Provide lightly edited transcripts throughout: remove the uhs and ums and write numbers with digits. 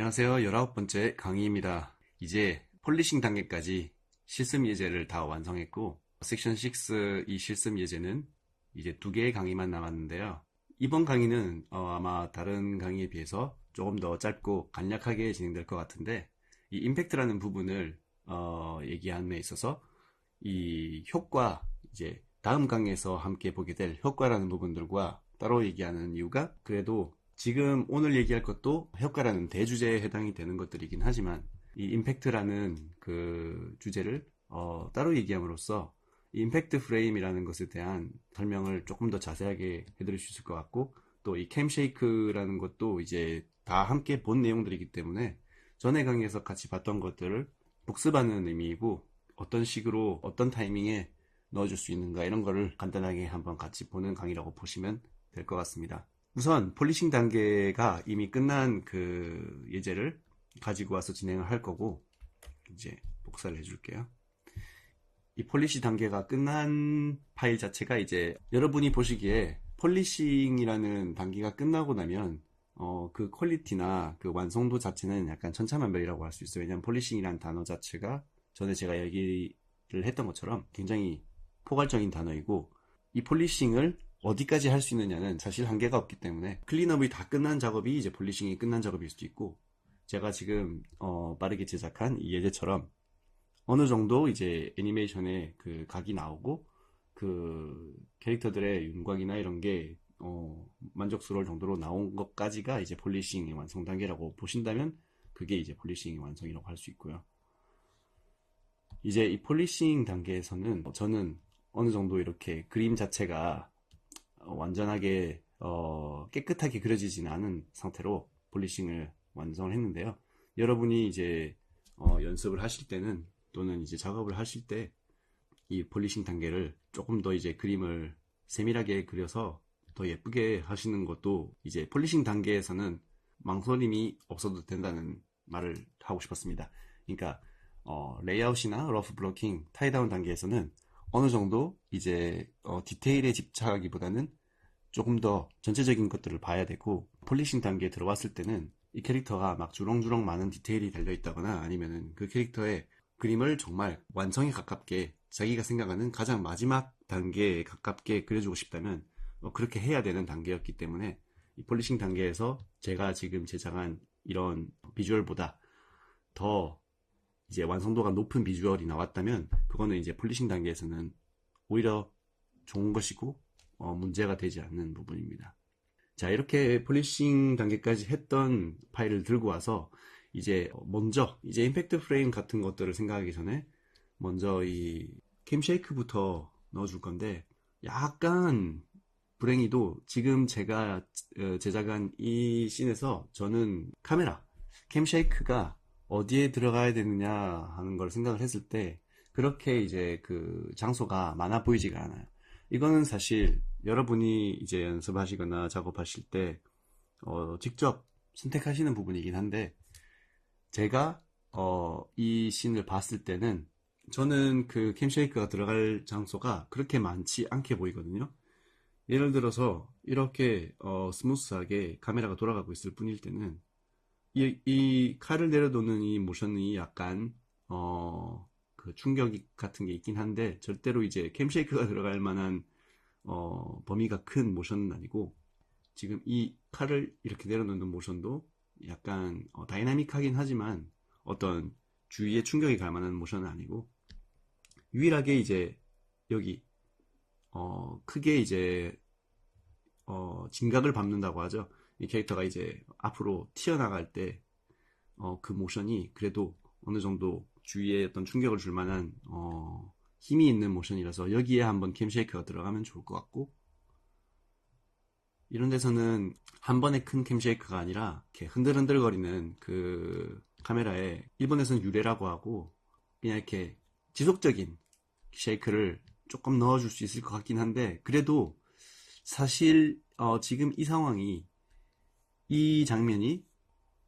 안녕하세요. 19번째 강의입니다. 이제 폴리싱 단계까지 실습 예제를 다 완성했고, 섹션 6 이 실습 예제는 이제 2개의 강의만 남았는데요. 이번 강의는 아마 다른 강의에 비해서 조금 더 짧고 간략하게 진행될 것 같은데, 이 임팩트라는 부분을 얘기함에 있어서 이 효과, 이제 다음 강의에서 함께 보게 될 효과라는 부분들과 따로 얘기하는 이유가, 그래도 지금 오늘 얘기할 것도 효과라는 대주제에 해당이 되는 것들이긴 하지만, 이 임팩트라는 그 주제를 따로 얘기함으로써 이 임팩트 프레임이라는 것에 대한 설명을 조금 더 자세하게 해드릴 수 있을 것 같고, 또 이 캠쉐이크라는 것도 이제 다 함께 본 내용들이기 때문에 전에 강의에서 같이 봤던 것들을 복습하는 의미이고, 어떤 식으로 어떤 타이밍에 넣어줄 수 있는가, 이런 거를 간단하게 한번 같이 보는 강의라고 보시면 될 것 같습니다. 우선 폴리싱 단계가 이미 끝난 그 예제를 가지고 와서 진행을 할 거고, 이제 복사를 해줄게요. 이 폴리시 단계가 끝난 파일 자체가 이제 여러분이 보시기에 폴리싱이라는 단계가 끝나고 나면 그 퀄리티나 그 완성도 자체는 약간 천차만별이라고 할 수 있어요. 왜냐하면 폴리싱이라는 단어 자체가 전에 제가 얘기를 했던 것처럼 굉장히 포괄적인 단어이고, 이 폴리싱을 어디까지 할 수 있느냐는 사실 한계가 없기 때문에, 클린업이 다 끝난 작업이 이제 폴리싱이 끝난 작업일 수도 있고, 제가 지금 빠르게 제작한 이 예제처럼 어느 정도 이제 애니메이션에 그 각이 나오고 그 캐릭터들의 윤곽이나 이런 게 만족스러울 정도로 나온 것까지가 이제 폴리싱의 완성 단계라고 보신다면, 그게 이제 폴리싱의 완성이라고 할 수 있고요. 이제 이 폴리싱 단계에서는 저는 어느 정도 이렇게 그림 자체가 완전하게 깨끗하게 그려지진 않은 상태로 폴리싱을 완성을 했는데요. 여러분이 이제 연습을 하실 때는, 또는 이제 작업을 하실 때 이 폴리싱 단계를 조금 더 이제 그림을 세밀하게 그려서 더 예쁘게 하시는 것도, 이제 폴리싱 단계에서는 망설임이 없어도 된다는 말을 하고 싶었습니다. 그러니까 레이아웃이나 러프 블로킹, 타이다운 단계에서는 어느 정도 이제 디테일에 집착하기보다는 조금 더 전체적인 것들을 봐야 되고, 폴리싱 단계에 들어왔을 때는 이 캐릭터가 막 주렁주렁 많은 디테일이 달려있다거나, 아니면은 그 캐릭터의 그림을 정말 완성에 가깝게, 자기가 생각하는 가장 마지막 단계에 가깝게 그려주고 싶다면 그렇게 해야 되는 단계였기 때문에, 이 폴리싱 단계에서 제가 지금 제작한 이런 비주얼보다 더 이제 완성도가 높은 비주얼이 나왔다면, 그거는 이제 폴리싱 단계에서는 오히려 좋은 것이고 문제가 되지 않는 부분입니다. 자, 이렇게 폴리싱 단계까지 했던 파일을 들고 와서 이제 먼저 이제 임팩트 프레임 같은 것들을 생각하기 전에 먼저 이 캠쉐이크부터 넣어줄 건데, 약간 불행히도 지금 제가 제작한 이 씬에서 저는 카메라 캠쉐이크가 어디에 들어가야 되느냐 하는 걸 생각을 했을 때 그렇게 이제 그 장소가 많아 보이지가 않아요. 이거는 사실 여러분이 이제 연습하시거나 작업하실 때 직접 선택하시는 부분이긴 한데, 제가 이 씬을 봤을 때는 저는 그 캠쉐이크가 들어갈 장소가 그렇게 많지 않게 보이거든요. 예를 들어서 이렇게 스무스하게 카메라가 돌아가고 있을 뿐일 때는 이 칼을 내려놓는 이 모션이 약간 그 충격이 같은 게 있긴 한데, 절대로 이제 캠쉐이크가 들어갈 만한 범위가 큰 모션은 아니고, 지금 이 칼을 이렇게 내려놓는 모션도 약간 다이나믹하긴 하지만 어떤 주위에 충격이 갈 만한 모션은 아니고, 유일하게 이제 여기 크게 이제 진각을 밟는다고 하죠. 이 캐릭터가 이제 앞으로 튀어나갈 때 그 모션이 그래도 어느 정도 주위에 어떤 충격을 줄 만한 힘이 있는 모션이라서 여기에 한번 캠쉐이크가 들어가면 좋을 것 같고, 이런 데서는 한 번에 큰 캠쉐이크가 아니라 이렇게 흔들흔들거리는 그 카메라에, 일본에서는 유레라고 하고, 그냥 이렇게 지속적인 쉐이크를 조금 넣어줄 수 있을 것 같긴 한데, 그래도 사실 지금 이 상황이, 이 장면이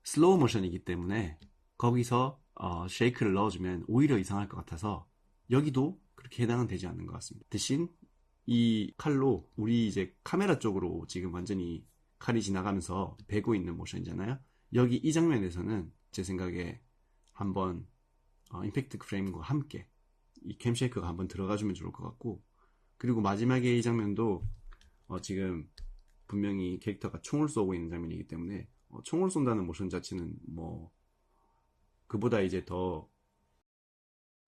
슬로우 모션이기 때문에 거기서 쉐이크를 넣어주면 오히려 이상할 것 같아서 여기도 그렇게 해당은 되지 않는 것 같습니다. 대신 이 칼로 우리 이제 카메라 쪽으로 지금 완전히 칼이 지나가면서 베고 있는 모션이잖아요. 여기 이 장면에서는 제 생각에 한번 임팩트 프레임과 함께 이 캠쉐이크가 한번 들어가주면 좋을 것 같고, 그리고 마지막에 이 장면도 지금 분명히 캐릭터가 총을 쏘고 있는 장면이기 때문에 총을 쏜다는 모션 자체는 뭐 그보다 이제 더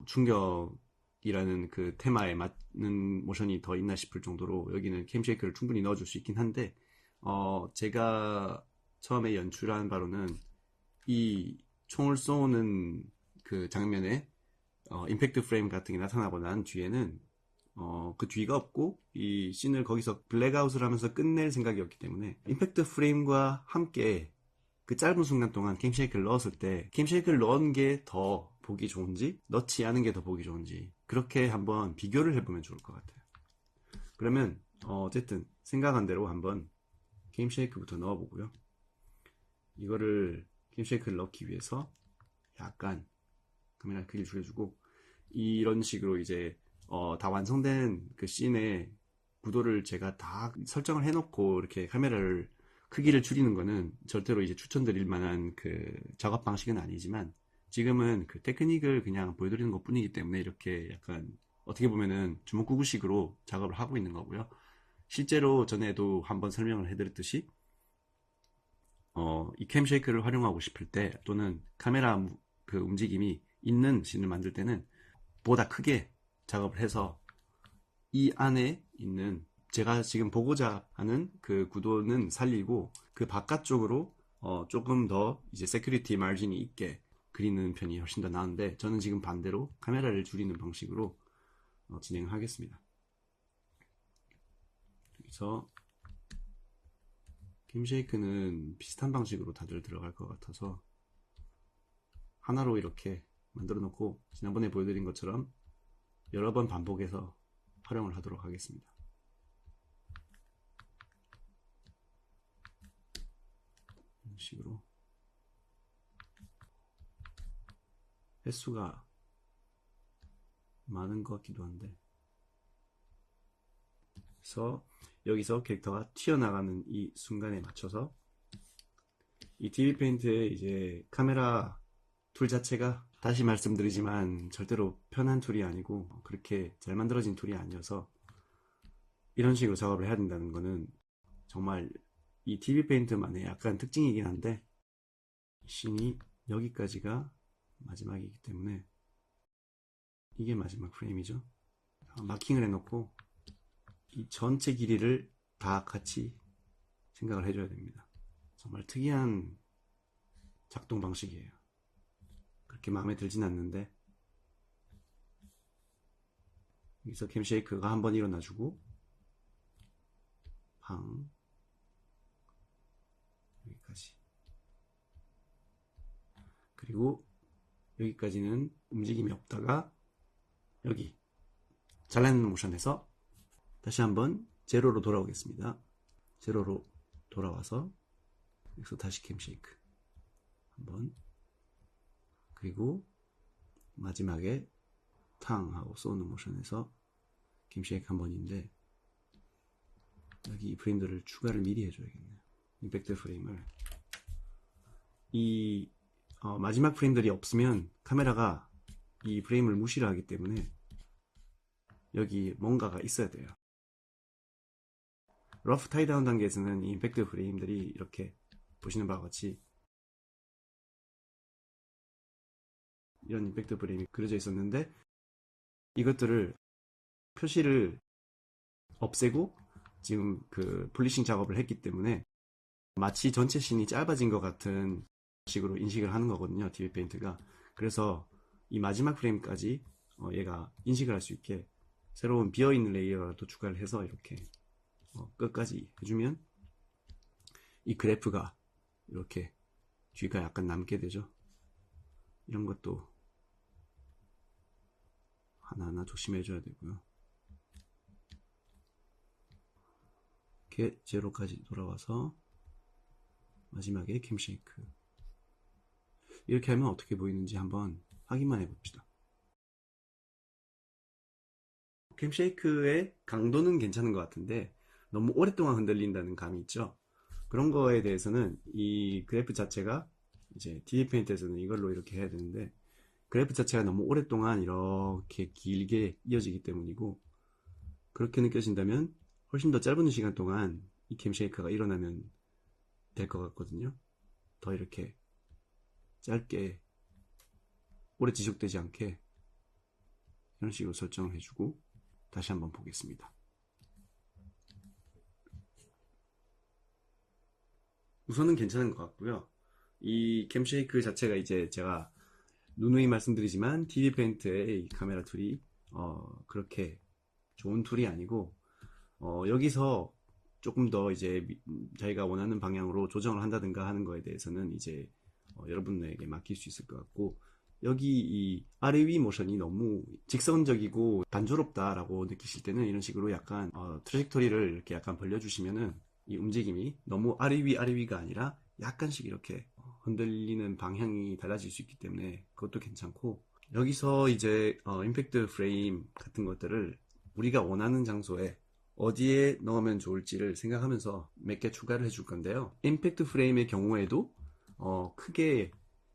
충격이라는 그 테마에 맞는 모션이 더 있나 싶을 정도로 여기는 캠쉐이크를 충분히 넣어줄 수 있긴 한데, 제가 처음에 연출한 바로는 이 총을 쏘는 그 장면에 임팩트 프레임 같은 게 나타나고 난 뒤에는 그 뒤가 없고 이 씬을 거기서 블랙아웃을 하면서 끝낼 생각이었기 때문에 임팩트 프레임과 함께 그 짧은 순간 동안 캠쉐이크를 넣었을 때 캠쉐이크를 넣은 게 더 보기 좋은지 넣지 않은 게 더 보기 좋은지 그렇게 한번 비교를 해보면 좋을 것 같아요. 그러면 어쨌든 생각한 대로 한번 캠쉐이크부터 넣어보고요. 이거를 캠쉐이크를 넣기 위해서 약간 카메라 크기를 줄여주고, 이런 식으로 이제 다 완성된 그 씬의 구도를 제가 다 설정을 해놓고 이렇게 카메라를 크기를 줄이는 거는 절대로 이제 추천드릴 만한 그 작업 방식은 아니지만, 지금은 그 테크닉을 그냥 보여드리는 것 뿐이기 때문에 이렇게 약간 어떻게 보면은 주먹구구식으로 작업을 하고 있는 거고요. 실제로 전에도 한번 설명을 해드렸듯이 이 캠쉐이크를 활용하고 싶을 때, 또는 카메라 그 움직임이 있는 씬을 만들 때는 보다 크게 작업을 해서 이 안에 있는 제가 지금 보고자 하는 그 구도는 살리고 그 바깥쪽으로 조금 더 이제 세큐리티 마진이 있게 그리는 편이 훨씬 더 나은데, 저는 지금 반대로 카메라를 줄이는 방식으로 진행을 하겠습니다. 그래서 캠쉐이크는 비슷한 방식으로 다들 들어갈 것 같아서 하나로 이렇게 만들어 놓고 지난번에 보여드린 것처럼 여러 번 반복해서 활용을 하도록 하겠습니다. 이런 식으로 횟수가 많은 것 같기도 한데, 그래서 여기서 캐릭터가 튀어나가는 이 순간에 맞춰서 이 TV 페인트의 이제 카메라 툴 자체가 다시 말씀드리지만 절대로 편한 툴이 아니고 그렇게 잘 만들어진 툴이 아니어서 이런 식으로 작업을 해야 된다는 거는 정말 이 TV 페인트만의 약간 특징이긴 한데, 씬이 여기까지가 마지막이기 때문에 이게 마지막 프레임이죠. 마킹을 해놓고 이 전체 길이를 다 같이 생각을 해줘야 됩니다. 정말 특이한 작동 방식이에요. 그렇게 마음에 들진 않는데, 여기서 캠쉐이크가 한번 일어나주고 방 여기까지, 그리고 여기까지는 움직임이 없다가 여기 잘라내는 모션에서 다시 한번 제로로 돌아오겠습니다. 제로로 돌아와서 여기서 다시 캠쉐이크 한번, 그리고 마지막에 탕 하고 쏘는 모션에서 캠쉐이크 한 번인데, 여기 이 프레임들을 추가를 미리 해줘야겠네요. 임팩트 프레임을 이 마지막 프레임들이 없으면 카메라가 이 프레임을 무시를 하기 때문에 여기 뭔가가 있어야 돼요. 러프 타이다운 단계에서는 이 임팩트 프레임들이 이렇게 보시는 바와 같이 이런 임팩트 프레임이 그려져 있었는데, 이것들을 표시를 없애고 지금 그 폴리싱 작업을 했기 때문에 마치 전체 씬이 짧아진 것 같은 식으로 인식을 하는 거거든요, TV 페인트가. 그래서 이 마지막 프레임까지 얘가 인식을 할 수 있게 새로운 비어있는 레이어도 추가를 해서 이렇게 끝까지 해주면 이 그래프가 이렇게 뒤가 약간 남게 되죠. 이런 것도 하나하나 조심해줘야 되고요. 이렇게 제로까지 돌아와서 마지막에 캠쉐이크, 이렇게 하면 어떻게 보이는지 한번 확인만 해봅시다. 캠쉐이크의 강도는 괜찮은 것 같은데 너무 오랫동안 흔들린다는 감이 있죠. 그런 거에 대해서는 이 그래프 자체가 이제 3D 페인트에서는 이걸로 이렇게 해야 되는데 그래프 자체가 너무 오랫동안 이렇게 길게 이어지기 때문이고, 그렇게 느껴진다면 훨씬 더 짧은 시간 동안 이 캠쉐이크가 일어나면 될 것 같거든요. 더 이렇게 짧게 오래 지속되지 않게 이런 식으로 설정을 해주고 다시 한번 보겠습니다. 우선은 괜찮은 것 같고요. 이 캠쉐이크 자체가 이제 제가 누누이 말씀드리지만 TV 페인트의 이 카메라 툴이 그렇게 좋은 툴이 아니고, 여기서 조금 더 이제 자기가 원하는 방향으로 조정을 한다든가 하는 거에 대해서는 이제 여러분에게 맡길 수 있을 것 같고, 여기 이 아래 위 모션이 너무 직선적이고 단조롭다라고 느끼실 때는 이런 식으로 약간 트래젝토리를 이렇게 약간 벌려주시면은 이 움직임이 너무 아래 위가 아니라 약간씩 이렇게 흔들리는 방향이 달라질 수 있기 때문에 그것도 괜찮고, 여기서 이제 임팩트 프레임 같은 것들을 우리가 원하는 장소에 어디에 넣으면 좋을지를 생각하면서 몇 개 추가를 해줄 건데요. 임팩트 프레임의 경우에도 크게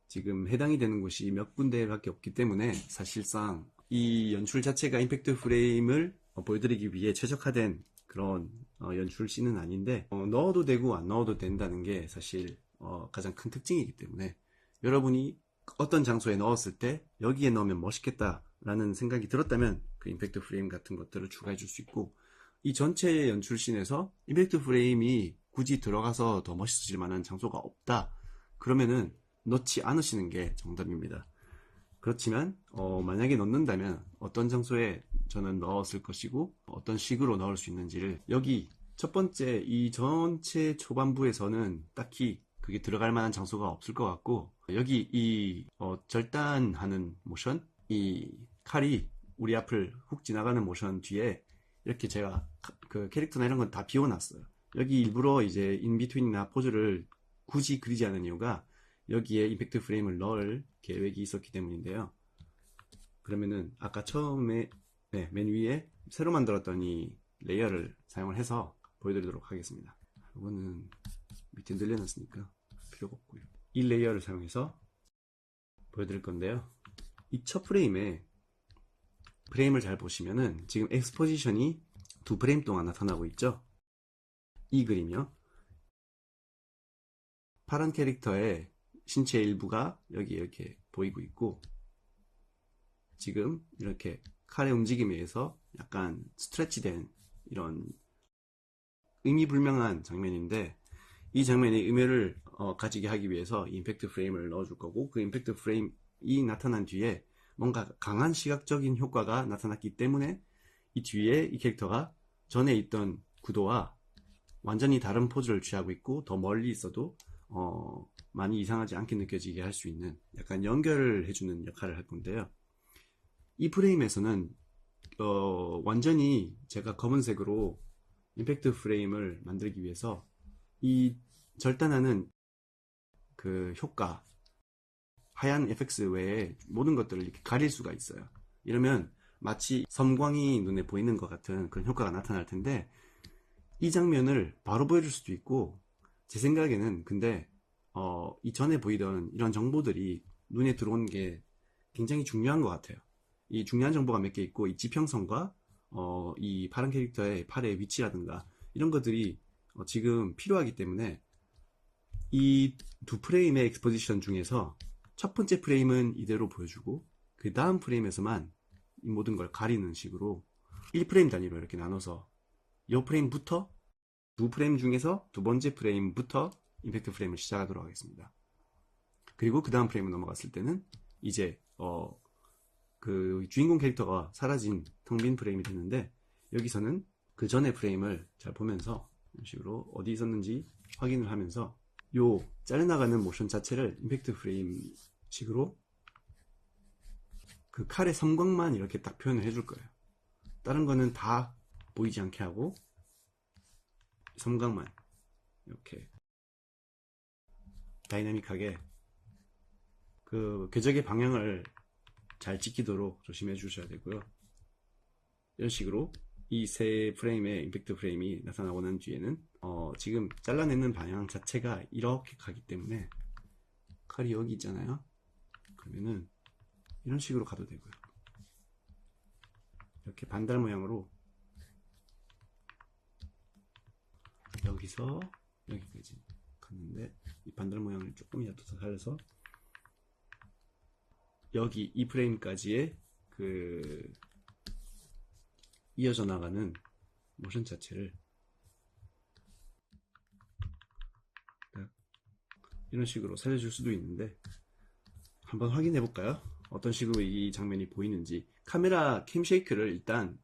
지금 해당이 되는 곳이 몇 군데밖에 없기 때문에 사실상 이 연출 자체가 임팩트 프레임을 보여드리기 위해 최적화된 그런 연출 씬은 아닌데, 넣어도 되고 안 넣어도 된다는 게 사실 가장 큰 특징이기 때문에 여러분이 어떤 장소에 넣었을 때 여기에 넣으면 멋있겠다 라는 생각이 들었다면 그 임팩트 프레임 같은 것들을 추가해 줄 수 있고, 이 전체 연출씬에서 임팩트 프레임이 굳이 들어가서 더 멋있어질 만한 장소가 없다 그러면은 넣지 않으시는 게 정답입니다. 그렇지만 만약에 넣는다면 어떤 장소에 저는 넣었을 것이고 어떤 식으로 넣을 수 있는지를, 여기 첫 번째 이 전체 초반부에서는 딱히 그게 들어갈 만한 장소가 없을 것 같고, 여기 이 절단하는 모션, 이 칼이 우리 앞을 훅 지나가는 모션 뒤에 이렇게 제가 그 캐릭터나 이런 건 다 비워놨어요. 여기 일부러 이제 인비트윈이나 포즈를 굳이 그리지 않은 이유가 여기에 임팩트 프레임을 넣을 계획이 있었기 때문인데요. 그러면은 아까 처음에 맨 위에 새로 만들었던 이 레이어를 사용을 해서 보여드리도록 하겠습니다. 이거는 밑에 늘려놨으니까 필요가 없고요. 이 레이어를 사용해서 보여드릴 건데요. 이 첫 프레임에 프레임을 잘 보시면은 지금 엑스포지션이 2프레임 동안 나타나고 있죠. 이 그림이요. 파란 캐릭터의 신체 일부가 여기 이렇게 보이고 있고, 지금 이렇게 칼의 움직임에 의해서 약간 스트레치된 이런 의미불명한 장면인데, 이 장면의 의미를 가지게 하기 위해서 임팩트 프레임을 넣어줄 거고, 그 임팩트 프레임이 나타난 뒤에 뭔가 강한 시각적인 효과가 나타났기 때문에 이 뒤에 이 캐릭터가 전에 있던 구도와 완전히 다른 포즈를 취하고 있고 더 멀리 있어도 많이 이상하지 않게 느껴지게 할 수 있는 약간 연결을 해주는 역할을 할 건데요. 이 프레임에서는 완전히 제가 검은색으로 임팩트 프레임을 만들기 위해서 이 절단하는 그 효과, 하얀 FX 외에 모든 것들을 이렇게 가릴 수가 있어요. 이러면 마치 섬광이 눈에 보이는 것 같은 그런 효과가 나타날 텐데, 이 장면을 바로 보여줄 수도 있고, 제 생각에는 근데 이전에 보이던 이런 정보들이 눈에 들어오는 게 굉장히 중요한 것 같아요. 이 중요한 정보가 몇 개 있고, 이 지평선과 이 파란 캐릭터의 팔의 위치라든가 이런 것들이 지금 필요하기 때문에 이 두 프레임의 엑스포지션 중에서 첫 번째 프레임은 이대로 보여주고 그 다음 프레임에서만 이 모든 걸 가리는 식으로 1프레임 단위로 이렇게 나눠서 이 프레임부터, 두 프레임 중에서 두 번째 프레임부터 임팩트 프레임을 시작하도록 하겠습니다. 그리고 그 다음 프레임을 넘어갔을 때는 이제 그 주인공 캐릭터가 사라진 텅 빈 프레임이 됐는데, 여기서는 그 전의 프레임을 잘 보면서 이런 식으로 어디 있었는지 확인을 하면서 요 잘려나가는 모션 자체를 임팩트 프레임 식으로 그 칼의 섬광만 이렇게 딱 표현을 해줄 거예요. 다른 거는 다 보이지 않게 하고 섬광만 이렇게 다이나믹하게 그 궤적의 방향을 잘 지키도록 조심해 주셔야 되고요. 이런 식으로 이 세 프레임의 임팩트 프레임이 나타나고 난 뒤에는 지금 잘라내는 방향 자체가 이렇게 가기 때문에 칼이 여기 있잖아요. 그러면은 이런 식으로 가도 되고요. 이렇게 반달 모양으로 여기서 여기까지 갔는데, 이 반달 모양을 조금이라도 더 살려서 여기 이 프레임까지의 그 이어져 나가는 모션 자체를 이런 식으로 살려줄 수도 있는데, 한번 확인해 볼까요? 어떤 식으로 이 장면이 보이는지. 카메라 캠 쉐이크를 일단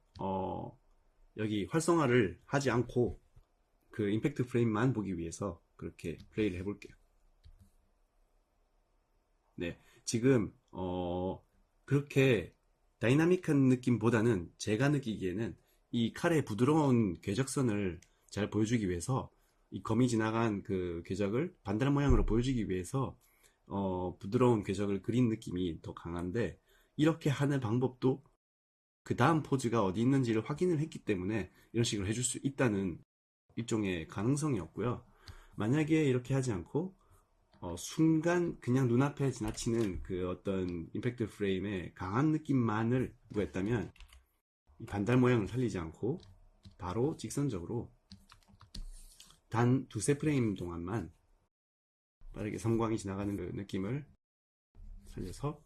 여기 활성화를 하지 않고 그 임팩트 프레임만 보기 위해서 그렇게 플레이를 해 볼게요. 네, 지금 그렇게 다이나믹한 느낌보다는 제가 느끼기에는 이 칼의 부드러운 궤적선을 잘 보여주기 위해서, 이 검이 지나간 그 궤적을 반달 모양으로 보여주기 위해서 부드러운 궤적을 그린 느낌이 더 강한데, 이렇게 하는 방법도 그 다음 포즈가 어디 있는지를 확인을 했기 때문에 이런 식으로 해줄 수 있다는 일종의 가능성이었고요. 만약에 이렇게 하지 않고 순간 그냥 눈앞에 지나치는 그 어떤 임팩트 프레임의 강한 느낌만을 구했다면, 이 반달 모양을 살리지 않고 바로 직선적으로 단 두세 프레임 동안만 빠르게 섬광이 지나가는 그 느낌을 살려서,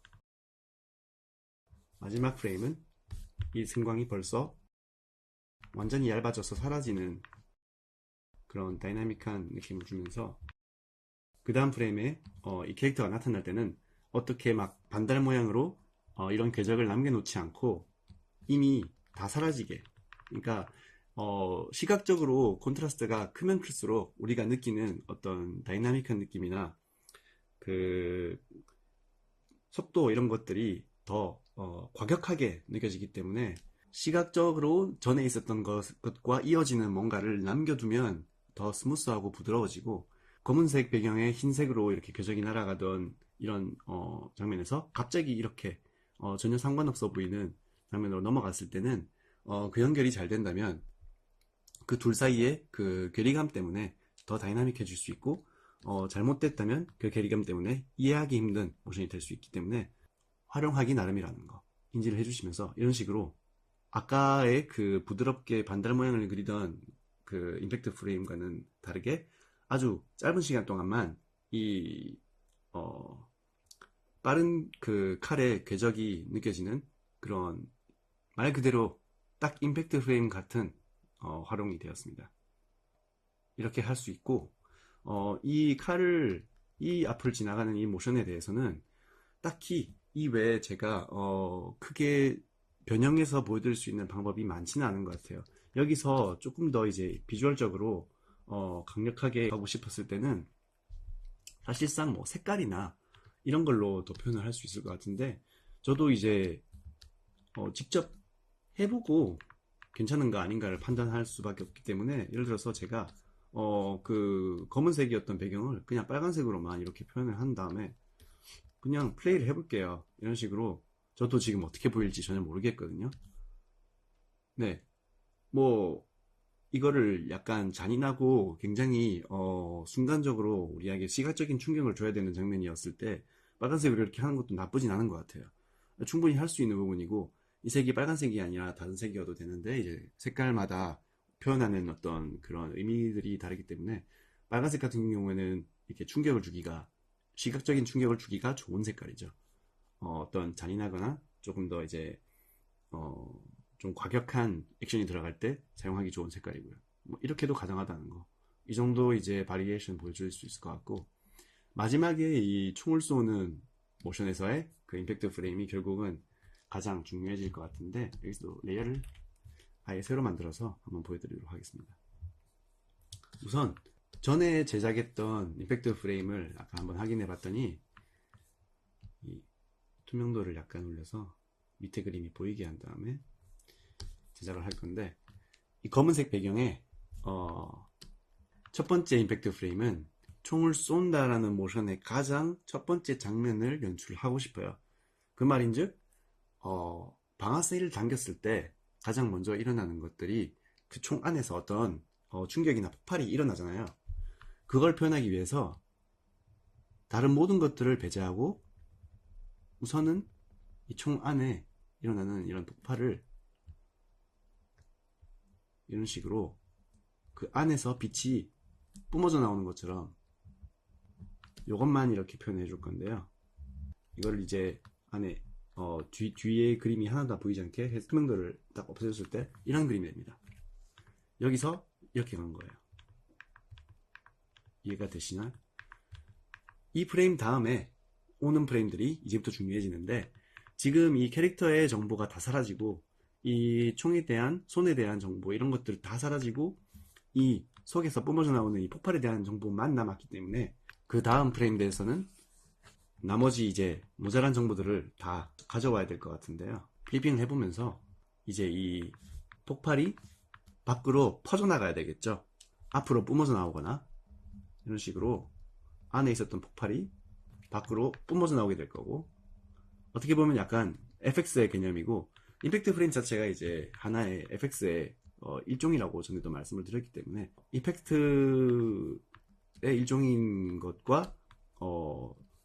마지막 프레임은 이 승광이 벌써 완전히 얇아져서 사라지는 그런 다이나믹한 느낌을 주면서, 그 다음 프레임에 이 캐릭터가 나타날 때는 어떻게 막 반달 모양으로 이런 궤적을 남겨놓지 않고 이미 다 사라지게, 그러니까 시각적으로 콘트라스트가 크면 클수록 우리가 느끼는 어떤 다이나믹한 느낌이나 그 속도 이런 것들이 더 과격하게 느껴지기 때문에, 시각적으로 전에 있었던 것과 이어지는 뭔가를 남겨두면 더 스무스하고 부드러워지고, 검은색 배경에 흰색으로 이렇게 궤적이 날아가던 이런 장면에서 갑자기 이렇게 전혀 상관없어 보이는 장면으로 넘어갔을 때는 그 연결이 잘 된다면 그 둘 사이의 그 괴리감 때문에 더 다이나믹해질 수 있고, 잘못됐다면 그 괴리감 때문에 이해하기 힘든 모션이 될 수 있기 때문에 활용하기 나름이라는 거 인지를 해주시면서, 이런 식으로 아까의 그 부드럽게 반달 모양을 그리던 그 임팩트 프레임과는 다르게 아주 짧은 시간 동안만 이 빠른 그 칼의 궤적이 느껴지는 그런, 말 그대로 딱 임팩트 프레임 같은 활용이 되었습니다. 이렇게 할 수 있고, 이 칼을, 이 앞을 지나가는 이 모션에 대해서는 딱히 이 외에 제가 크게 변형해서 보여드릴 수 있는 방법이 많지는 않은 것 같아요. 여기서 조금 더 이제 비주얼적으로 강력하게 하고 싶었을 때는 사실상 뭐 색깔이나 이런 걸로 더 표현을 할 수 있을 것 같은데, 저도 이제 직접 해보고 괜찮은가 아닌가를 판단할 수밖에 없기 때문에, 예를 들어서 제가 그 검은색이었던 배경을 그냥 빨간색으로만 이렇게 표현을 한 다음에 그냥 플레이를 해볼게요. 이런 식으로. 저도 지금 어떻게 보일지 전혀 모르겠거든요. 네, 뭐 이거를 약간 잔인하고 굉장히 순간적으로 우리에게 시각적인 충격을 줘야 되는 장면이었을 때 빨간색으로 이렇게 하는 것도 나쁘진 않은 것 같아요. 충분히 할 수 있는 부분이고, 이 색이 빨간색이 아니라 다른 색이어도 되는데, 이제 색깔마다 표현하는 어떤 그런 의미들이 다르기 때문에, 빨간색 같은 경우에는 이렇게 충격을 주기가, 시각적인 충격을 주기가 좋은 색깔이죠. 어떤 잔인하거나 조금 더 이제 좀 과격한 액션이 들어갈 때 사용하기 좋은 색깔이고요. 뭐 이렇게도 가능하다는 거. 이 정도 이제 바리에이션 보여줄 수 있을 것 같고, 마지막에 이 총을 쏘는 모션에서의 그 임팩트 프레임이 결국은 가장 중요해질 것 같은데, 여기서 레이어를 아예 새로 만들어서 한번 보여드리도록 하겠습니다. 우선 전에 제작했던 임팩트 프레임을 아까 한번 확인해 봤더니, 이 투명도를 약간 올려서 밑에 그림이 보이게 한 다음에 제작을 할 건데, 이 검은색 배경에 첫 번째 임팩트 프레임은 총을 쏜다라는 모션의 가장 첫 번째 장면을 연출하고 싶어요. 그 말인즉 방아쇠를 당겼을 때 가장 먼저 일어나는 것들이 그 총 안에서 어떤 충격이나 폭발이 일어나잖아요. 그걸 표현하기 위해서 다른 모든 것들을 배제하고 우선은 이 총 안에 일어나는 이런 폭발을 이런 식으로 그 안에서 빛이 뿜어져 나오는 것처럼 이것만 이렇게 표현해 줄 건데요. 이걸 이제 안에 뒤에 그림이 하나도 보이지 않게 해서 투명도를 딱 없애줬을 때 이런 그림이 됩니다. 여기서 이렇게 간 거예요. 이해가 되시나요? 이 프레임 다음에 오는 프레임들이 이제부터 중요해지는데, 지금 이 캐릭터의 정보가 다 사라지고 이 총에 대한, 손에 대한 정보 이런 것들 다 사라지고 이 속에서 뿜어져 나오는 이 폭발에 대한 정보만 남았기 때문에 그 다음 프레임들에서는 나머지 이제 모자란 정보들을 다 가져와야 될 것 같은데요. 브리핑을 해보면서 이제 이 폭발이 밖으로 퍼져나가야 되겠죠. 앞으로 뿜어져 나오거나 이런 식으로 안에 있었던 폭발이 밖으로 뿜어져 나오게 될 거고, 어떻게 보면 약간 FX의 개념이고, 임팩트 프레임 자체가 이제 하나의 FX의 일종이라고 전에도 말씀을 드렸기 때문에 이펙트의 일종인 것과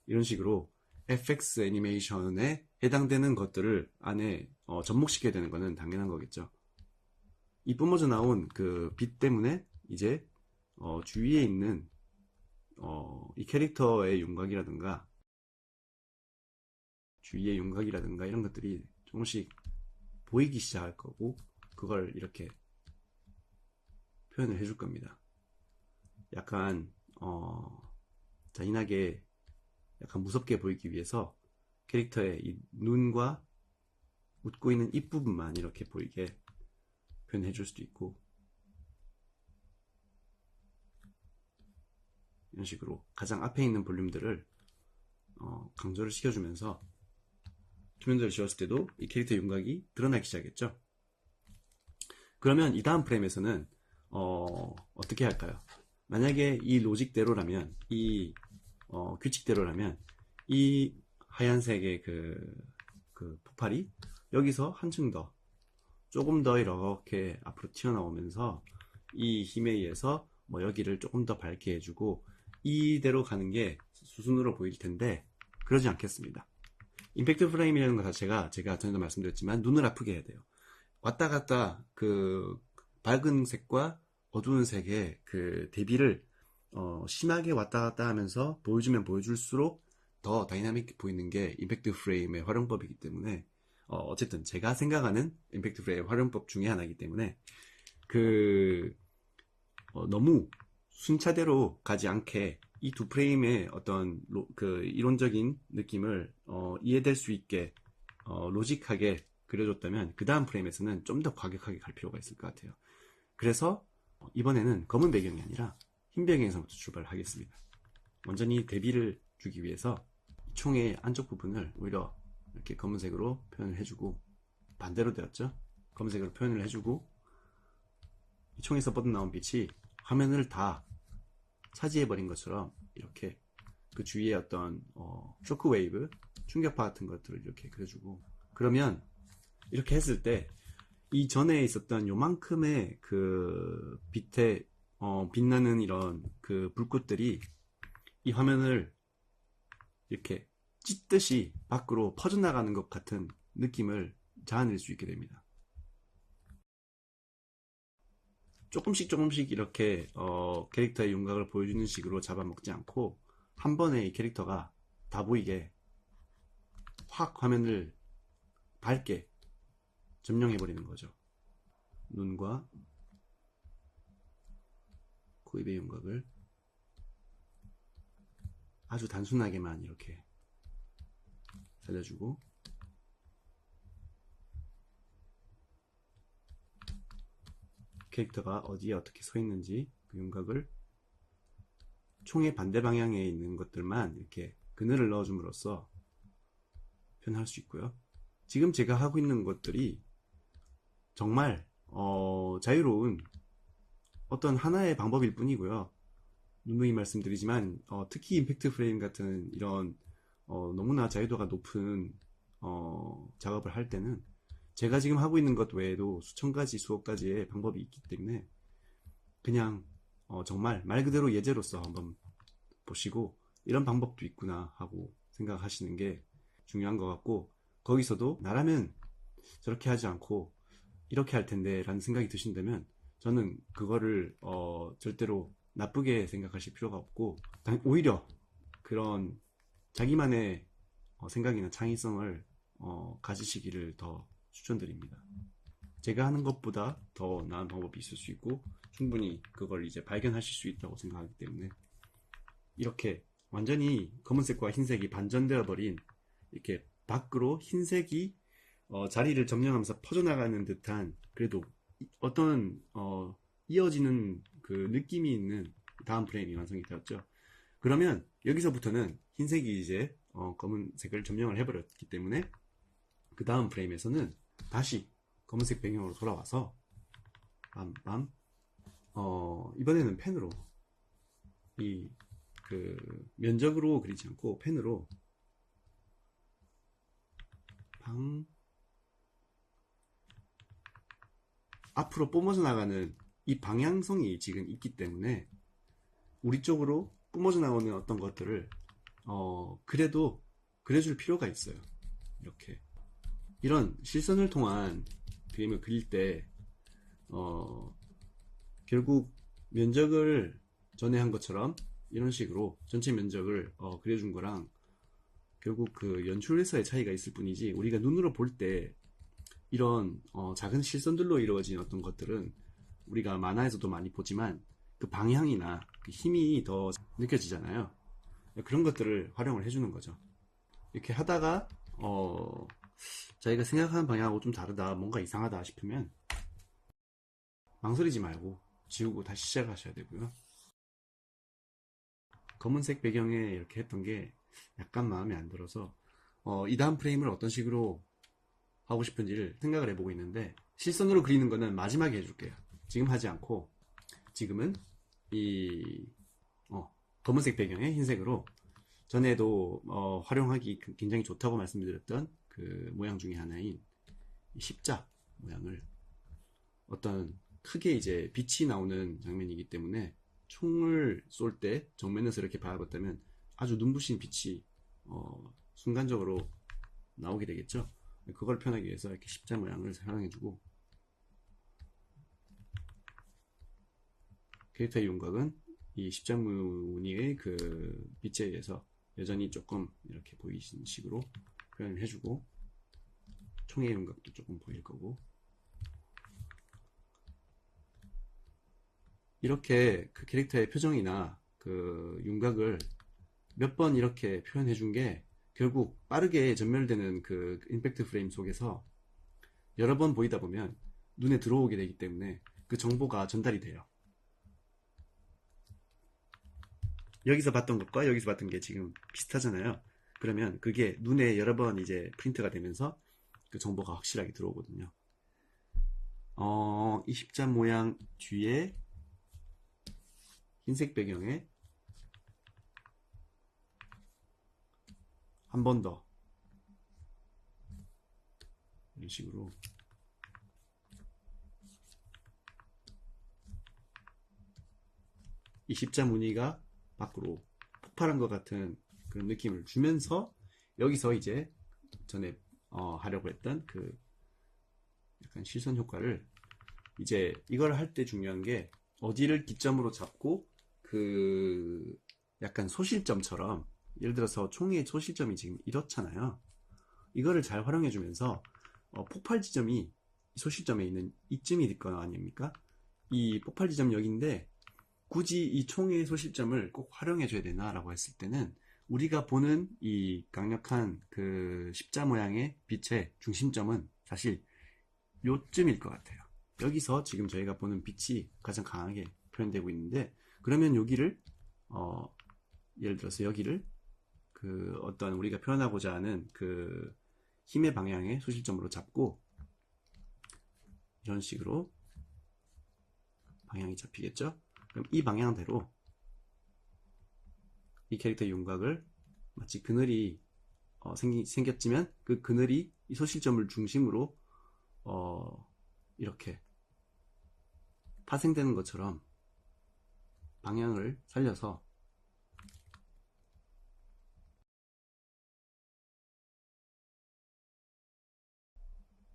이런 식으로 FX 애니메이션에 해당되는 것들을 안에 접목시켜야 되는 것은 당연한 거겠죠. 이 뿜어져 나온 그 빛 때문에 이제 주위에 있는 이 캐릭터의 윤곽이라든가 주위의 윤곽이라든가 이런 것들이 조금씩 보이기 시작할 거고, 그걸 이렇게 표현을 해줄 겁니다. 약간 잔인하게 약간 무섭게 보이기 위해서 캐릭터의 이 눈과 웃고 있는 입 부분만 이렇게 보이게 표현해 줄 수도 있고, 이런 식으로 가장 앞에 있는 볼륨들을 강조를 시켜주면서 투명도를 지웠을 때도 이 캐릭터 윤곽이 드러나기 시작했죠. 그러면 이 다음 프레임에서는 어떻게 할까요? 만약에 이 로직대로라면, 이 규칙대로라면 이 하얀색의 그 폭발이 여기서 한층 더, 조금 더 이렇게 앞으로 튀어나오면서 이 힘에 의해서 뭐 여기를 조금 더 밝게 해주고 이대로 가는 게 수순으로 보일 텐데, 그러지 않겠습니다. 임팩트 프레임이라는 것 자체가 제가 전에도 말씀드렸지만 눈을 아프게 해야 돼요. 왔다 갔다 그 밝은 색과 어두운 색의 그 대비를 심하게 왔다 갔다 하면서 보여주면 보여줄수록 더 다이나믹해 보이는 게 임팩트 프레임의 활용법이기 때문에 어쨌든 제가 생각하는 임팩트 프레임 활용법 중에 하나이기 때문에 너무 순차대로 가지 않게 이 두 프레임의 어떤 그 이론적인 느낌을 이해될 수 있게 로직하게 그려줬다면 그 다음 프레임에서는 좀 더 과격하게 갈 필요가 있을 것 같아요. 그래서 이번에는 검은 배경이 아니라 흰 배경에서부터 출발하겠습니다. 완전히 대비를 주기 위해서 총의 안쪽 부분을 오히려 이렇게 검은색으로 표현을 해주고, 반대로 되었죠? 검은색으로 표현을 해주고, 이 총에서 뻗어나온 빛이 화면을 다 차지해버린 것처럼 이렇게 그 주위에 어떤 쇼크웨이브, 충격파 같은 것들을 이렇게 그려주고, 그러면 이렇게 했을 때 이 전에 있었던 요만큼의 그 빛에 빛나는 이런 그 불꽃들이 이 화면을 이렇게 찢듯이 밖으로 퍼져나가는 것 같은 느낌을 자아낼 수 있게 됩니다. 조금씩 이렇게 캐릭터의 윤곽을 보여주는 식으로 잡아먹지 않고 한 번에 이 캐릭터가 다 보이게 확 화면을 밝게 점령해버리는 거죠. 눈과 코, 입의 윤곽을 아주 단순하게만 이렇게 살려주고, 캐릭터가 어디에 어떻게 서 있는지 그 윤곽을 총의 반대 방향에 있는 것들만 이렇게 그늘을 넣어줌으로써 표현할 수 있고요. 지금 제가 하고 있는 것들이 정말 자유로운 어떤 하나의 방법일 뿐이고요. 누누이 말씀드리지만 특히 임팩트 프레임 같은 이런 너무나 자유도가 높은 작업을 할 때는 제가 지금 하고 있는 것 외에도 수천 가지, 수억 가지의 방법이 있기 때문에 그냥 정말 말 그대로 예제로서 한번 보시고 이런 방법도 있구나 하고 생각하시는 게 중요한 것 같고, 거기서도 나라면 저렇게 하지 않고 이렇게 할 텐데 라는 생각이 드신다면 저는 그거를 절대로 나쁘게 생각하실 필요가 없고, 오히려 그런 자기만의 생각이나 창의성을 가지시기를 더 추천드립니다. 제가 하는 것보다 더 나은 방법이 있을 수 있고 충분히 그걸 이제 발견하실 수 있다고 생각하기 때문에, 이렇게 완전히 검은색과 흰색이 반전되어 버린, 이렇게 밖으로 흰색이 자리를 점령하면서 퍼져나가는 듯한, 그래도 어떤 이어지는 그 느낌이 있는 다음 프레임이 완성이 되었죠. 그러면 여기서부터는 흰색이 이제 검은색을 점령을 해버렸기 때문에 그 다음 프레임에서는 다시 검은색 배경으로 돌아와서 빰빰 이번에는 펜으로, 이 그 면적으로 그리지 않고 펜으로 방 앞으로 뿜어져 나가는 이 방향성이 지금 있기 때문에 우리 쪽으로 뿜어져 나오는 어떤 것들을 그래도 그려줄 필요가 있어요. 이렇게 이런 실선을 통한 그림을 그릴 때 결국 면적을 전에 한 것처럼 이런 식으로 전체 면적을 그려준 거랑 결국 그 연출에서의 차이가 있을 뿐이지, 우리가 눈으로 볼 때 이런 작은 실선들로 이루어진 어떤 것들은 우리가 만화에서도 많이 보지만 그 방향이나 그 힘이 더 느껴지잖아요. 그런 것들을 활용을 해주는 거죠. 이렇게 하다가 자기가 생각하는 방향하고 좀 다르다, 뭔가 이상하다 싶으면 망설이지 말고 지우고 다시 시작하셔야 되고요. 검은색 배경에 이렇게 했던 게 약간 마음에 안 들어서 이 다음 프레임을 어떤 식으로 하고 싶은지를 생각을 해보고 있는데, 실선으로 그리는 거는 마지막에 해줄게요. 지금 하지 않고 지금은 이 검은색 배경에 흰색으로 전에도 활용하기 굉장히 좋다고 말씀드렸던 그 모양 중에 하나인 십자 모양을, 어떤 크게 이제 빛이 나오는 장면이기 때문에 총을 쏠 때 정면에서 이렇게 바라봤다면 아주 눈부신 빛이 순간적으로 나오게 되겠죠. 그걸 표현하기 위해서 이렇게 십자 모양을 사용해주고, 캐릭터의 윤곽은 이 십자 무늬의 그 빛에 의해서 여전히 조금 이렇게 보이는 식으로 표현을 해주고, 총의 윤곽도 조금 보일 거고, 이렇게 그 캐릭터의 표정이나 그 윤곽을 몇 번 이렇게 표현해 준 게 결국 빠르게 전멸되는 그 임팩트 프레임 속에서 여러 번 보이다 보면 눈에 들어오게 되기 때문에 그 정보가 전달이 돼요. 여기서 봤던 것과 여기서 봤던 게 지금 비슷하잖아요. 그러면 그게 눈에 여러 번 이제 프린트가 되면서 그 정보가 확실하게 들어오거든요. 이 십자 모양 뒤에 흰색 배경에 한 번 더 이런 식으로 이 십자 무늬가 밖으로 폭발한 것 같은 그런 느낌을 주면서, 여기서 이제 전에 하려고 했던 그 약간 실선 효과를, 이제 이걸 할 때 중요한 게 어디를 기점으로 잡고 그 약간 소실점처럼, 예를 들어서 총의 소실점이 지금 이렇잖아요. 이거를 잘 활용해 주면서 폭발 지점이 소실점에 있는 이쯤이 될 거 아닙니까? 이 폭발 지점 여기인데 굳이 이 총의 소실점을 꼭 활용해 줘야 되나 라고 했을 때는, 우리가 보는 이 강력한 그 십자 모양의 빛의 중심점은 사실 요쯤일 것 같아요. 여기서 지금 저희가 보는 빛이 가장 강하게 표현되고 있는데, 그러면 여기를 예를 들어서 여기를 그 어떤 우리가 표현하고자 하는 그 힘의 방향의 소실점으로 잡고 이런 식으로 방향이 잡히겠죠. 그럼 이 방향대로 이 캐릭터의 윤곽을 마치 그늘이 생겼지만 그 그늘이 이 소실점을 중심으로 이렇게 파생되는 것처럼 방향을 살려서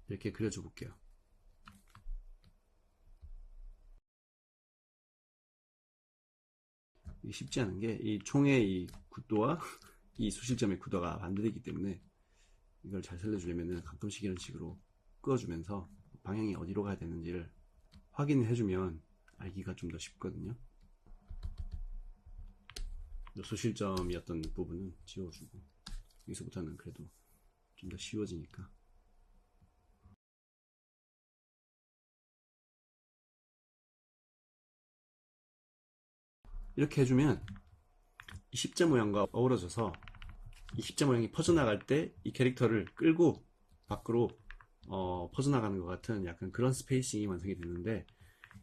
이렇게 그려줘 볼게요. 쉽지 않은 게 이 총의 이 구도와 이 소실점의 구도가 반대되기 때문에 이걸 잘 살려주려면 가끔씩 이런 식으로 끄어주면서 방향이 어디로 가야 되는지를 확인을 해주면 알기가 좀 더 쉽거든요. 소실점이었던 부분은 지워주고 여기서부터는 그래도 좀 더 쉬워지니까. 이렇게 해주면 이 십자 모양과 어우러져서 이 십자 모양이 퍼져나갈 때 이 캐릭터를 끌고 밖으로 퍼져나가는 것 같은 약간 그런 스페이싱이 완성이 되는데,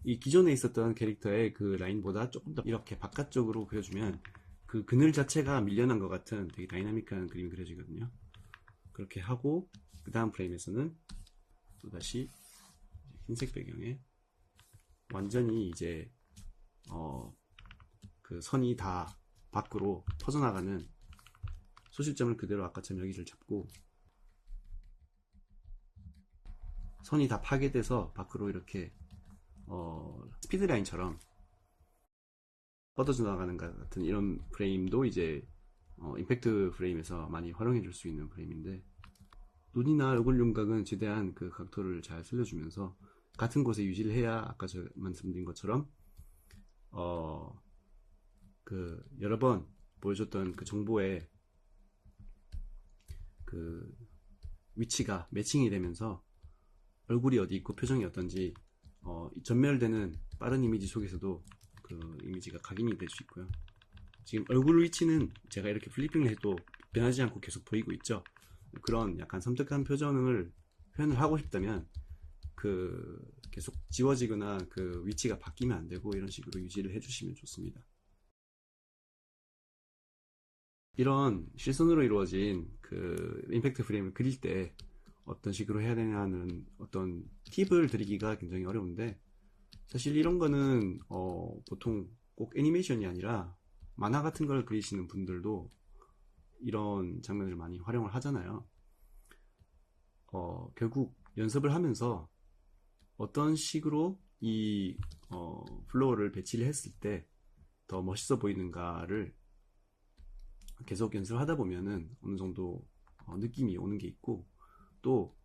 이 기존에 있었던 캐릭터의 그 라인보다 조금 더 이렇게 바깥쪽으로 그려주면 그 그늘 자체가 밀려난 것 같은 되게 다이나믹한 그림이 그려지거든요. 그렇게 하고 그 다음 프레임에서는 또다시 흰색 배경에 완전히 이제 그 선이 다 밖으로 퍼져나가는 소실점을 그대로 아까처럼 여기를 잡고 선이 다 파괴돼서 밖으로 이렇게 스피드라인처럼 뻗어져 나가는 것 같은 이런 프레임도 이제 임팩트 프레임에서 많이 활용해 줄 수 있는 프레임인데, 눈이나 얼굴 윤곽은 최대한 그 각도를 잘 살려주면서 같은 곳에 유지를 해야 아까 저 말씀드린 것처럼 그 여러 번 보여줬던 그 정보의 그 위치가 매칭이 되면서 얼굴이 어디 있고 표정이 어떤지 전멸되는 빠른 이미지 속에서도 그 이미지가 각인이 될 수 있고요. 지금 얼굴 위치는 제가 이렇게 플리핑을 해도 변하지 않고 계속 보이고 있죠. 그런 약간 섬뜩한 표정을 표현을 하고 싶다면 그 계속 지워지거나 그 위치가 바뀌면 안 되고 이런 식으로 유지를 해주시면 좋습니다. 이런 실선으로 이루어진 그 임팩트 프레임을 그릴 때 어떤 식으로 해야 되냐는 어떤 팁을 드리기가 굉장히 어려운데, 사실 이런 거는 보통 꼭 애니메이션이 아니라 만화 같은 걸 그리시는 분들도 이런 장면을 많이 활용을 하잖아요. 결국 연습을 하면서 어떤 식으로 이 플로어를 배치를 했을 때 더 멋있어 보이는가를 계속 연습을 하다 보면은 어느 정도 느낌이 오는 게 있고, 또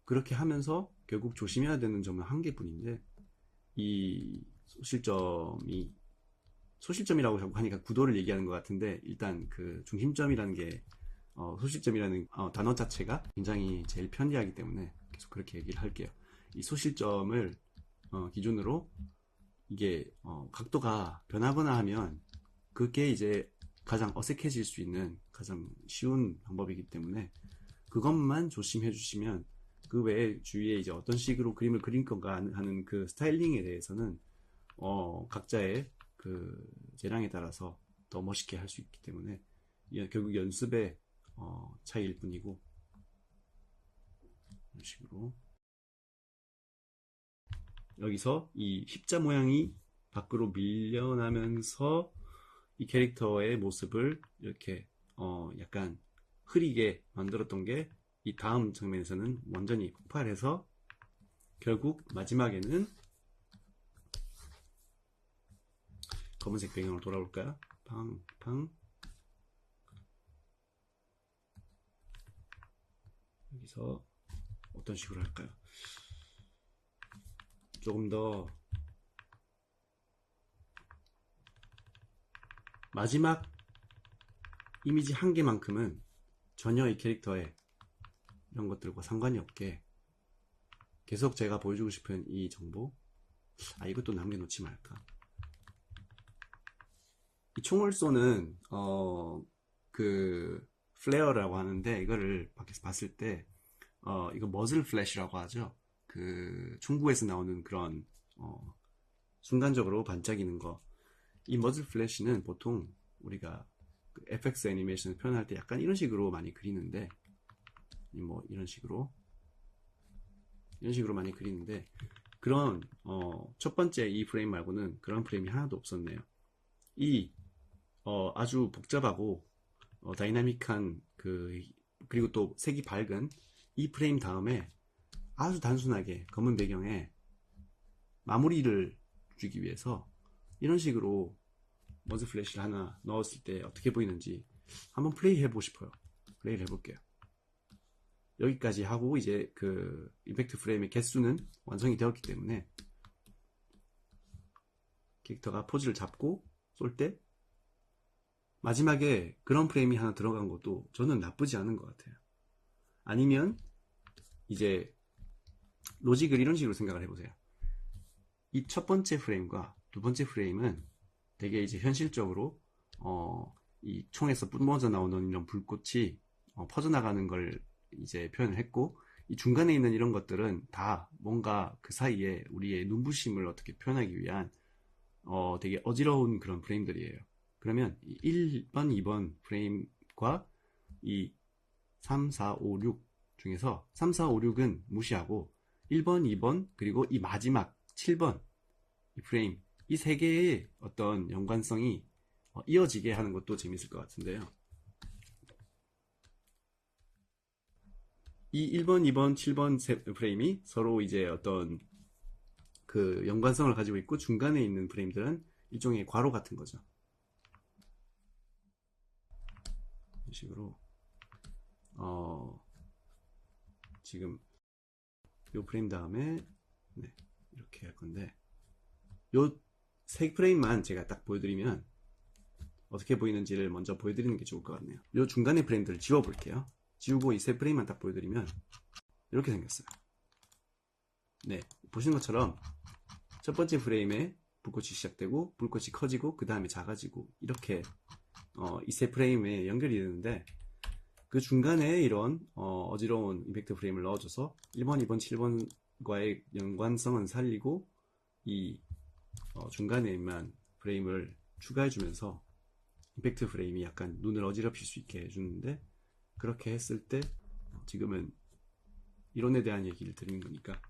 그렇게 하면서 결국 조심해야 되는 점은 한 개뿐인데, 이 소실점이라고 자꾸 하니까 구도를 얘기하는 것 같은데, 일단 그 중심점이라는 게 소실점이라는 단어 자체가 굉장히 제일 편리하기 때문에 계속 그렇게 얘기를 할게요. 이 소실점을 기준으로 이게 각도가 변하거나 하면 그게 이제 가장 어색해질 수 있는 가장 쉬운 방법이기 때문에 그것만 조심해 주시면, 그 외에 주위에 이제 어떤 식으로 그림을 그릴 건가 하는 그 스타일링에 대해서는 각자의 그 재량에 따라서 더 멋있게 할 수 있기 때문에 결국 연습의 차이일 뿐이고, 이런 식으로 여기서 이 십자 모양이 밖으로 밀려나면서 이 캐릭터의 모습을 이렇게 약간 흐리게 만들었던 게 이 다음 장면에서는 완전히 폭발해서 결국 마지막에는 검은색 배경으로 돌아올까요? 팡팡. 여기서 어떤 식으로 할까요? 조금 더 마지막 이미지 한 개만큼은 전혀 이 캐릭터의 이런 것들과 상관이 없게 계속 제가 보여주고 싶은 이 정보, 이것도 남겨놓지 말까. 이 총을 쏘는 그 플레어라고 하는데, 이거를 밖에서 봤을 때 이거 머즐 플래시라고 하죠. 그 중국에서 나오는 그런 순간적으로 반짝이는 거. 이 머즐 플래시는 보통 우리가 그 FX 애니메이션을 표현할 때 약간 이런 식으로 많이 그리는데, 뭐 이런 식으로 많이 그리는데, 그런 첫 번째 이 프레임 말고는 그런 프레임이 하나도 없었네요. 이 아주 복잡하고 다이나믹한 그리고 또 색이 밝은 이 프레임 다음에 아주 단순하게 검은 배경에 마무리를 주기 위해서 이런 식으로 머즈 플래시를 하나 넣었을 때 어떻게 보이는지 한번 플레이 해보고 싶어요. 플레이를 해볼게요. 여기까지 하고 이제 그 임팩트 프레임의 개수는 완성이 되었기 때문에 캐릭터가 포즈를 잡고 쏠 때 마지막에 그런 프레임이 하나 들어간 것도 저는 나쁘지 않은 것 같아요. 아니면 이제 로직을 이런 식으로 생각을 해보세요. 이 첫 번째 프레임과 두 번째 프레임은 되게 이제 현실적으로 이 총에서 뿜어져 나오는 이런 불꽃이 퍼져나가는 걸 이제 표현을 했고, 이 중간에 있는 이런 것들은 다 뭔가 그 사이에 우리의 눈부심을 어떻게 표현하기 위한 되게 어지러운 그런 프레임들이에요. 그러면 1번, 2번 프레임과 이 3, 4, 5, 6 중에서 3, 4, 5, 6은 무시하고 1번, 2번, 그리고 이 마지막 7번 이 프레임, 이 세 개의 어떤 연관성이 이어지게 하는 것도 재밌을 것 같은데요. 이 1번, 2번, 7번 프레임이 서로 이제 어떤 그 연관성을 가지고 있고, 중간에 있는 프레임들은 일종의 괄호 같은 거죠. 이런 식으로 지금 이 프레임 다음에 네, 이렇게 할 건데, 요 세 프레임만 제가 딱 보여드리면 어떻게 보이는지를 먼저 보여드리는 게 좋을 것 같네요. 요 중간의 프레임들을 지워볼게요. 지우고 이 세 프레임만 딱 보여드리면 이렇게 생겼어요. 네, 보시는 것처럼 첫 번째 프레임에 불꽃이 시작되고 불꽃이 커지고 그 다음에 작아지고 이렇게 이 세 프레임에 연결이 되는데, 그 중간에 이런 어지러운 임팩트 프레임을 넣어줘서 1번, 2번, 7번과의 연관성은 살리고 이 중간에만 프레임을 추가해주면서 임팩트 프레임이 약간 눈을 어지럽힐 수 있게 해주는데, 그렇게 했을 때 지금은 이론에 대한 얘기를 드리는 거니까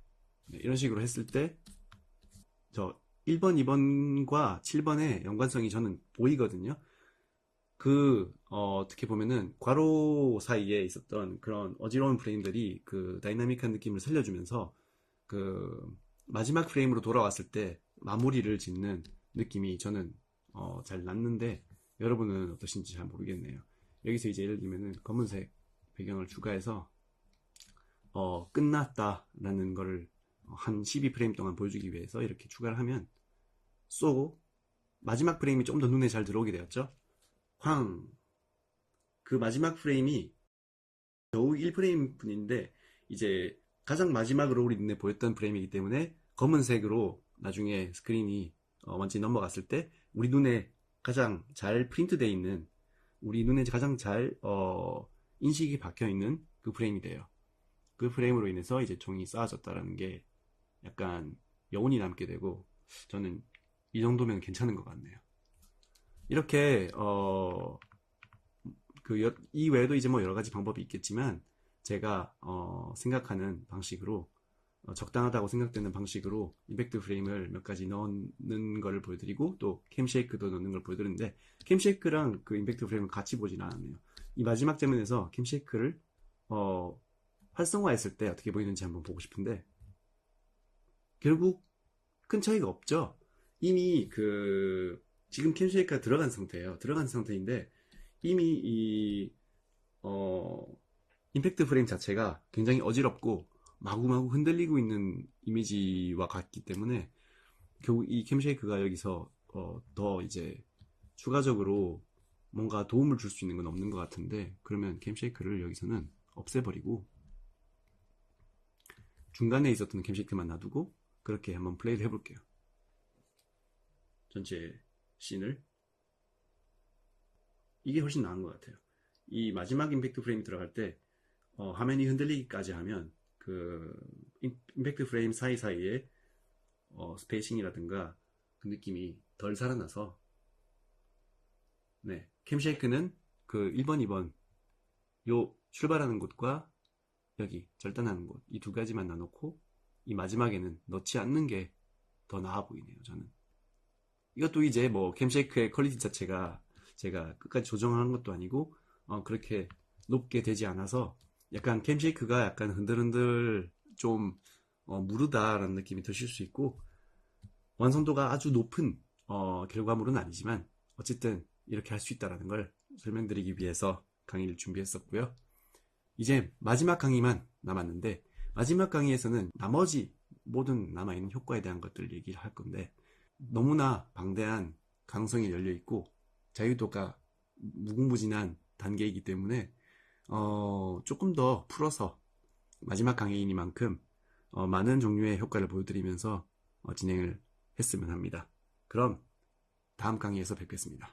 네, 이런 식으로 했을 때 저 1번, 2번과 7번의 연관성이 저는 보이거든요. 어떻게 보면은 괄호 사이에 있었던 그런 어지러운 프레임들이 그 다이나믹한 느낌을 살려주면서 그 마지막 프레임으로 돌아왔을 때 마무리를 짓는 느낌이 저는 잘 났는데, 여러분은 어떠신지 잘 모르겠네요. 여기서 이제 예를 들면은 검은색 배경을 추가해서 끝났다 라는 거를 한 12프레임 동안 보여주기 위해서 이렇게 추가를 하면 쏘고, 마지막 프레임이 좀 더 눈에 잘 들어오게 되었죠. 황! 그 마지막 프레임이 겨우 1프레임 뿐인데 이제 가장 마지막으로 우리 눈에 보였던 프레임이기 때문에 검은색으로 나중에 스크린이 완전히 넘어갔을 때 우리 눈에 가장 잘 프린트되어 있는, 우리 눈에 가장 잘 인식이 박혀 있는 그 프레임이 돼요. 그 프레임으로 인해서 이제 종이 쌓아졌다라는 게 약간 여운이 남게 되고, 저는 이 정도면 괜찮은 것 같네요. 이렇게 이 외에도 이제 뭐 여러 가지 방법이 있겠지만, 제가 생각하는 방식으로 적당하다고 생각되는 방식으로 임팩트 프레임을 몇 가지 넣는 걸 보여드리고, 또 캠쉐이크도 넣는 걸 보여드리는데, 캠쉐이크랑 그 임팩트 프레임을 같이 보진 않았네요. 이 마지막 장면에서 캠쉐이크를 활성화했을 때 어떻게 보이는지 한번 보고 싶은데, 결국 큰 차이가 없죠. 이미 지금 캠쉐이크가 들어간 상태예요. 들어간 상태인데 이미 임팩트 프레임 자체가 굉장히 어지럽고 마구마구 흔들리고 있는 이미지와 같기 때문에 결국 이 캠쉐이크가 여기서 더 이제 추가적으로 뭔가 도움을 줄 수 있는 건 없는 것 같은데, 그러면 캠쉐이크를 여기서는 없애버리고 중간에 있었던 캠쉐이크만 놔두고 그렇게 한번 플레이를 해볼게요. 전체 씬을. 이게 훨씬 나은 것 같아요. 이 마지막 임팩트 프레임이 들어갈 때 화면이 흔들리기까지 하면 그 임팩트 프레임 사이사이에 스페이싱이라든가 그 느낌이 덜 살아나서, 네, 캠쉐이크는 그 1번, 2번 요 출발하는 곳과 여기 절단하는 곳, 이 두 가지만 나놓고 이 마지막에는 넣지 않는 게 더 나아 보이네요, 저는. 이것도 이제 뭐 캠쉐이크의 퀄리티 자체가 제가 끝까지 조정하는 것도 아니고 그렇게 높게 되지 않아서 약간 캠쉐이크가 약간 흔들흔들 좀 무르다라는 느낌이 드실 수 있고, 완성도가 아주 높은 결과물은 아니지만 어쨌든 이렇게 할 수 있다는 걸 설명드리기 위해서 강의를 준비했었고요. 이제 마지막 강의만 남았는데, 마지막 강의에서는 나머지 모든 남아있는 효과에 대한 것들을 얘기를 할 건데, 너무나 방대한 가능성이 열려있고 자유도가 무궁무진한 단계이기 때문에 조금 더 풀어서 마지막 강의이니만큼 많은 종류의 효과를 보여드리면서 진행을 했으면 합니다. 그럼 다음 강의에서 뵙겠습니다.